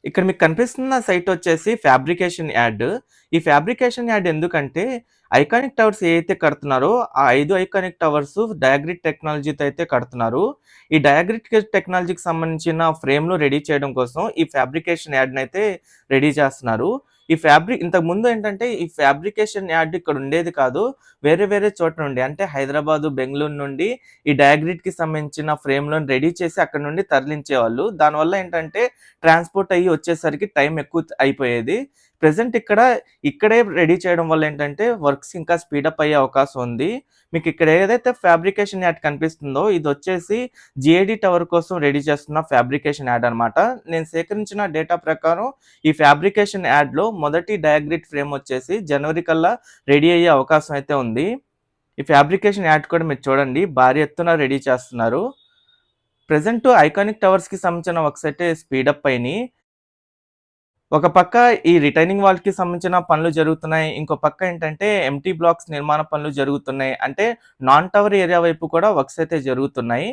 ఇక్కడ మీకు కనిపిస్తున్న సైట్ వచ్చేసి ఫ్యాబ్రికేషన్ యాడ్. ఈ ఫ్యాబ్రికేషన్ యాడ్ ఎందుకంటే, ఐకానిక్ టవర్స్ ఏయైతే కడుతున్నారో, ఆ 5 ఐకానిక్ టవర్స్ డయాగ్రిడ్ టెక్నాలజీతో అయితే కడుతున్నారు. ఈ డయాగ్రిడ్ టెక్నాలజీకి సంబంధించిన ఫ్రేమ్‌లు రెడీ చేయడం కోసం ఈ ఫ్యాబ్రికేషన్ యాడ్‌నైతే రెడీ చేస్తున్నారు. ఇంతకుముందు ఏంటంటే, ఈ ఫ్యాబ్రికేషన్ యాడ్ ఇక్కడ ఉండేది కాదు. వేరే వేరే చోట నుండి అంటే హైదరాబాదు, బెంగుళూరు నుండి ఈ డయాగ్రిడ్‌కి సంబంధించిన ఫ్రేమ్‌లను రెడీ చేసి అక్కడి నుండి తరలించేవాళ్ళు. దానివల్ల ఏంటంటే ట్రాన్స్‌పోర్ట్ అయ్యి వచ్చేసరికి టైం ఎక్కువ అయిపోయేది. ప్రెజెంట్ ఇక్కడే రెడీ చేయడం వల్ల ఏంటంటే వర్క్స్ ఇంకా స్పీడప్ అయ్యే అవకాశం ఉంది. మీకిక్కడ ఏదైతే ఫ్యాబ్రికేషన్ యాడ్ కనిపిస్తుందో ఇదొచ్చేసి జీఐడీ టవర్ కోసం రెడీ చేస్తున్న ఫ్యాబ్రికేషన్ యాడ్ అనమాట. నేను సేకరించిన డేటా ప్రకారం ఈ ఫ్యాబ్రికేషన్ యాడ్‌లో మొదటి డయాగ్రిడ్ ఫ్రేమ్ వచ్చేసి జనవరి కల్లా రెడీ అయ్యే అవకాశం అయితే ఉంది. ఈ ఫ్యాబ్రికేషన్ యాడ్ కూడా మీరు చూడండి భారీ ఎత్తున రెడీ చేస్తున్నారు. ప్రెజెంట్ ఐకానిక్ టవర్స్‌కి సంబంధించిన వర్క్స్ అయితే స్పీడప్ అయినియి. ఒక పక్క ఈ రిటైనింగ్ వాల్‌కి సంబంధించిన పనులు జరుగుతున్నాయి. ఇంకో పక్క ఏంటంటే ఎంప్టీ బ్లాక్స్ నిర్మాణ పనులు జరుగుతున్నాయి. అంటే నాన్ టవర్ ఏరియా వైపు కూడా వర్క్స్ అయితే జరుగుతున్నాయి.